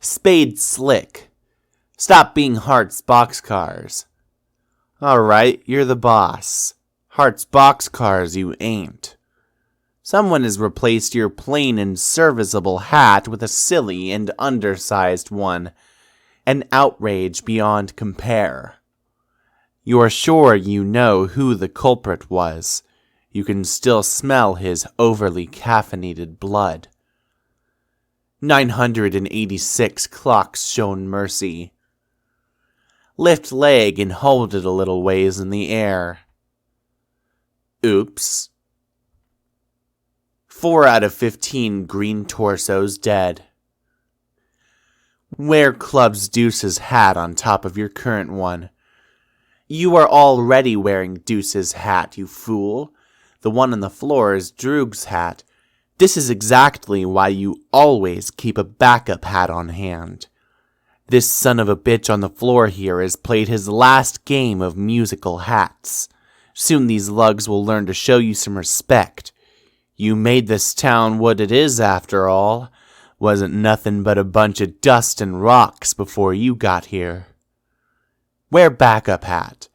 Spade slick. Stop being Heart's boxcars. Alright, you're the boss. Heart's boxcars you ain't. Someone has replaced your plain and serviceable hat with a silly and undersized one. An outrage beyond compare. You are sure you know who the culprit was. You can still smell his overly caffeinated blood. 986 clocks shown mercy. Lift leg and hold it a little ways in the air. Oops. 4 out of 15 green torsos dead. Wear Club's Deuce's hat on top of your current one. You are already wearing Deuce's hat, you fool. The one on the floor is Droog's hat. This is exactly why you always keep a backup hat on hand. This son of a bitch on the floor here has played his last game of musical hats. Soon these lugs will learn to show you some respect. You made this town what it is after all. Wasn't nothing but a bunch of dust and rocks before you got here. Wear backup hat.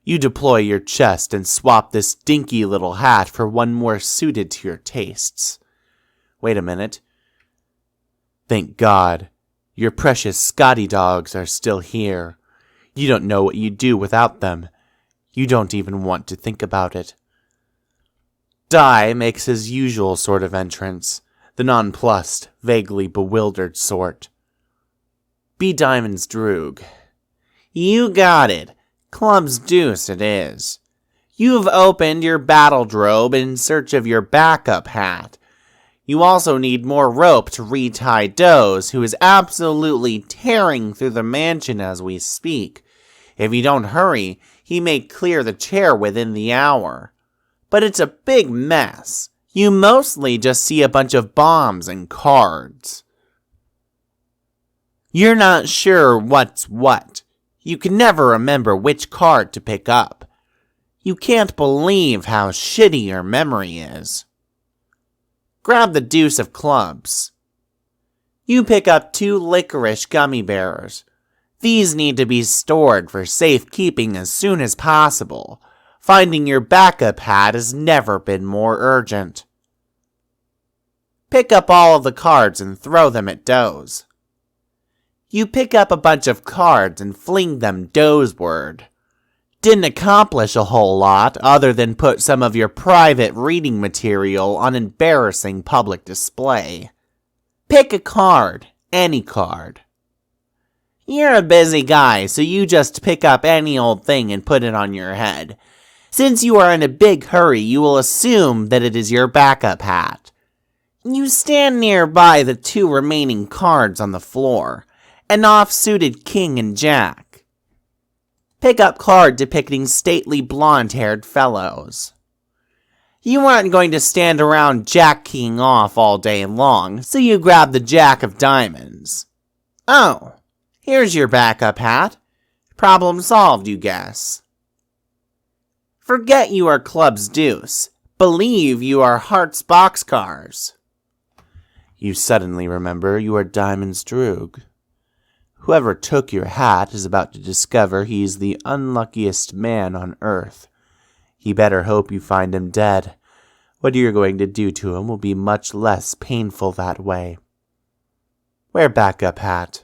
You deploy your chest and swap this dinky little hat for one more suited to your tastes. Wait a minute. Thank God, your precious Scotty dogs are still here. You don't know what you'd do without them. You don't even want to think about it. Di makes his usual sort of entrance, the nonplussed, vaguely bewildered sort. Be Diamond's Droog. You got it. Club's Deuce it is. You've opened your battledrobe in search of your backup hat. You also need more rope to retie Doze, who is absolutely tearing through the mansion as we speak. If you don't hurry, he may clear the chair within the hour. But it's a big mess. You mostly just see a bunch of bombs and cards. You're not sure what's what. You can never remember which card to pick up. You can't believe how shitty your memory is. Grab the deuce of clubs. You pick up 2 licorice gummy bears. These need to be stored for safekeeping as soon as possible. Finding your backup hat has never been more urgent. Pick up all of the cards and throw them at Doze. You pick up a bunch of cards and fling them Dozeward. Didn't accomplish a whole lot other than put some of your private reading material on embarrassing public display. Pick a card, any card. You're a busy guy, so you just pick up any old thing and put it on your head. Since you are in a big hurry, you will assume that it is your backup hat. You stand nearby the 2 remaining cards on the floor, an off-suited king and jack. Pick up card depicting stately blonde-haired fellows. You aren't going to stand around jack-keying off all day long, so you grab the jack of diamonds. Oh, here's your backup hat. Problem solved, you guess. Forget you are Club's Deuce. Believe you are Heart's boxcars. You suddenly remember you are Diamond's Droog. Whoever took your hat is about to discover he's the unluckiest man on earth. He better hope you find him dead. What you're going to do to him will be much less painful that way. Wear backup hat.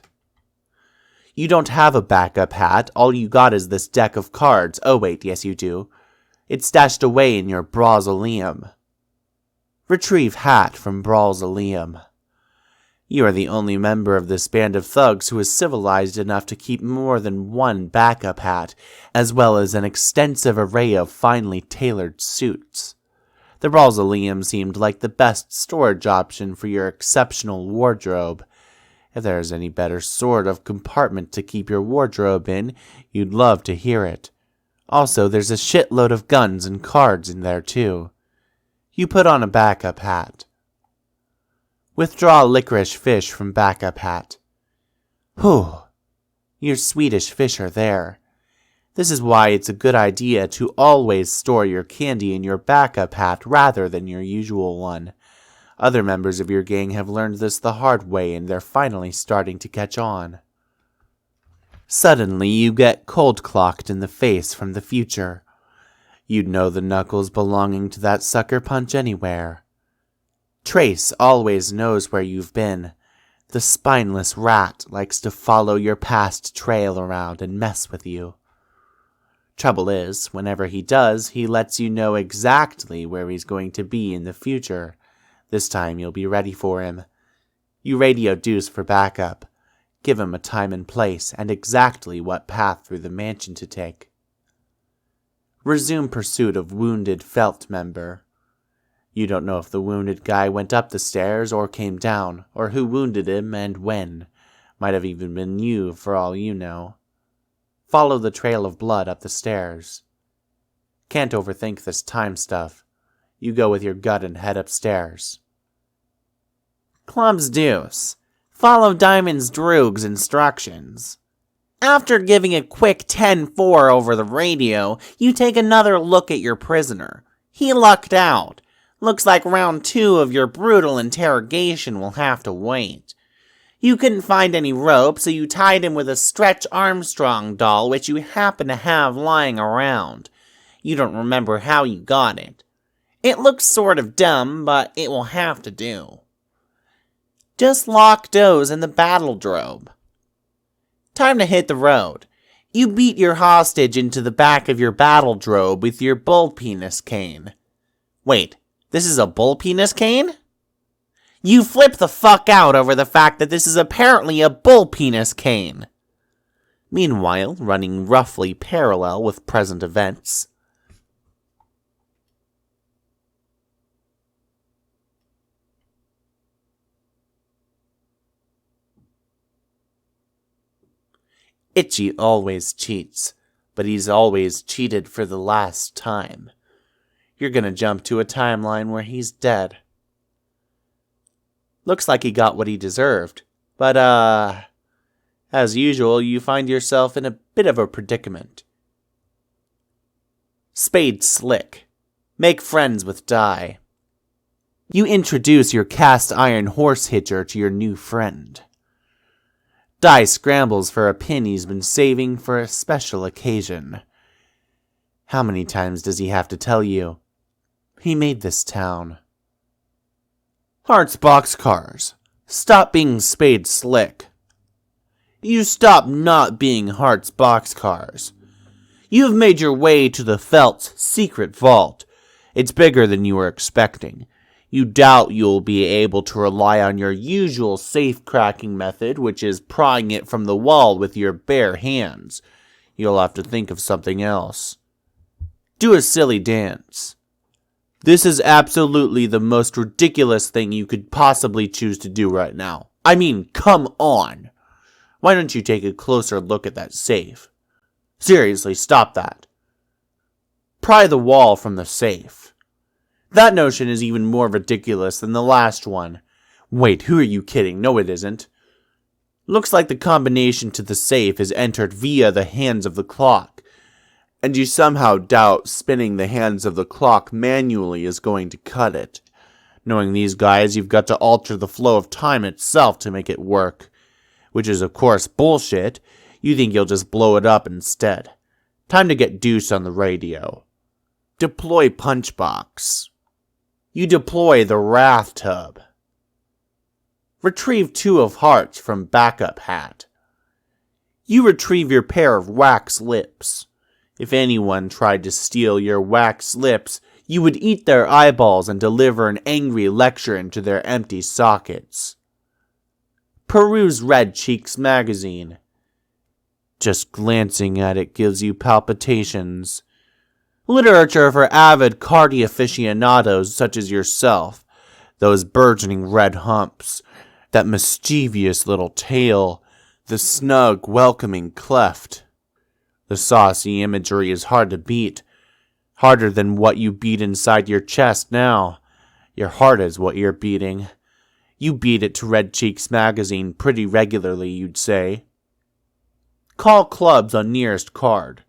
You don't have a backup hat. All you got is this deck of cards. Oh wait, yes you do. It's stashed away in your Brawlzaleum. Retrieve hat from Brawlzaleum. You are the only member of this band of thugs who is civilized enough to keep more than one backup hat, as well as an extensive array of finely tailored suits. The Brawlzaleum seemed like the best storage option for your exceptional wardrobe. If there is any better sort of compartment to keep your wardrobe in, you'd love to hear it. Also, there's a shitload of guns and cards in there, too. You put on a backup hat. Withdraw licorice fish from backup hat. Whew, your Swedish fish are there. This is why it's a good idea to always store your candy in your backup hat rather than your usual one. Other members of your gang have learned this the hard way and they're finally starting to catch on. Suddenly, you get cold-clocked in the face from the future. You'd know the knuckles belonging to that sucker punch anywhere. Trace always knows where you've been. The spineless rat likes to follow your past trail around and mess with you. Trouble is, whenever he does, he lets you know exactly where he's going to be in the future. This time you'll be ready for him. You radio Deuce for backup. Give him a time and place and exactly what path through the mansion to take. Resume pursuit of wounded Felt member. You don't know if the wounded guy went up the stairs or came down, or who wounded him and when. Might have even been you, for all you know. Follow the trail of blood up the stairs. Can't overthink this time stuff. You go with your gut and head upstairs. Club's Deuce. Follow Diamond's Droog's instructions. After giving a quick 10-4 over the radio, you take another look at your prisoner. He lucked out. Looks like round 2 of your brutal interrogation will have to wait. You couldn't find any rope, so you tied him with a Stretch Armstrong doll which you happen to have lying around. You don't remember how you got it. It looks sort of dumb, but it will have to do. Just lock Doze in the battle drobe. Time to hit the road. You beat your hostage into the back of your battle drobe with your bull penis cane. Wait, this is a bull penis cane? You flip the fuck out over the fact that this is apparently a bull penis cane. Meanwhile, running roughly parallel with present events, Itchy always cheats, but he's always cheated for the last time. You're gonna jump to a timeline where he's dead. Looks like he got what he deserved, but as usual, you find yourself in a bit of a predicament. Spade Slick. Make friends with Die. You introduce your cast iron horse hitcher to your new friend. Die scrambles for a pin he's been saving for a special occasion. How many times does he have to tell you? He made this town. Hearts Boxcars. Stop being Spade Slick. You stop not being Hearts Boxcars. You have made your way to the Felt's secret vault. It's bigger than you were expecting. You doubt you'll be able to rely on your usual safe-cracking method, which is prying it from the wall with your bare hands. You'll have to think of something else. Do a silly dance. This is absolutely the most ridiculous thing you could possibly choose to do right now. I mean, come on. Why don't you take a closer look at that safe? Seriously, stop that. Pry the wall from the safe. That notion is even more ridiculous than the last one. Wait, who are you kidding? No, it isn't. Looks like the combination to the safe is entered via the hands of the clock, and you somehow doubt spinning the hands of the clock manually is going to cut it. Knowing these guys, you've got to alter the flow of time itself to make it work, which is of course bullshit. You think you'll just blow it up instead. Time to get Deuce on the radio. Deploy Punchbox. You deploy the Wrath Tub. Retrieve 2 of Hearts from Backup Hat. You retrieve your pair of wax lips. If anyone tried to steal your wax lips, you would eat their eyeballs and deliver an angry lecture into their empty sockets. Peruse Red Cheeks magazine. Just glancing at it gives you palpitations. Literature for avid cardi aficionados such as yourself. Those burgeoning red humps, that mischievous little tail, the snug, welcoming cleft. The saucy imagery is hard to beat. Harder than what you beat inside your chest now. Your heart is what you're beating. You beat it to Red Cheeks magazine pretty regularly, you'd say. Call clubs on nearest card.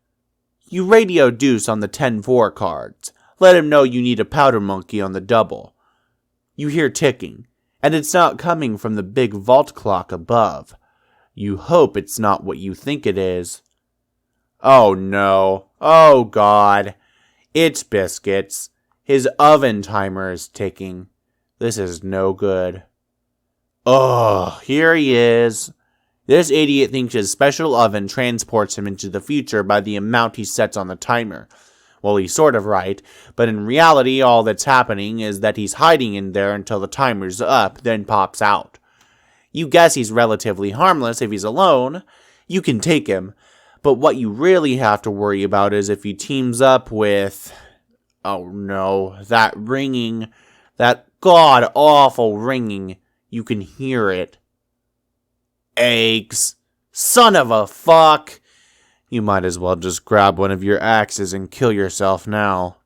You radio Deuce on the 10-4 cards. Let him know you need a powder monkey on the double. You hear ticking, and it's not coming from the big vault clock above. You hope it's not what you think it is. Oh no. Oh God. It's Biscuits. His oven timer is ticking. This is no good. Oh, here he is. This idiot thinks his special oven transports him into the future by the amount he sets on the timer. Well, he's sort of right, but in reality all that's happening is that he's hiding in there until the timer's up, then pops out. You guess he's relatively harmless if he's alone. You can take him, but what you really have to worry about is if he teams up with... Oh no, that ringing, that god-awful ringing. You can hear it. Eggs. Son of a fuck. You might as well just grab one of your axes and kill yourself now.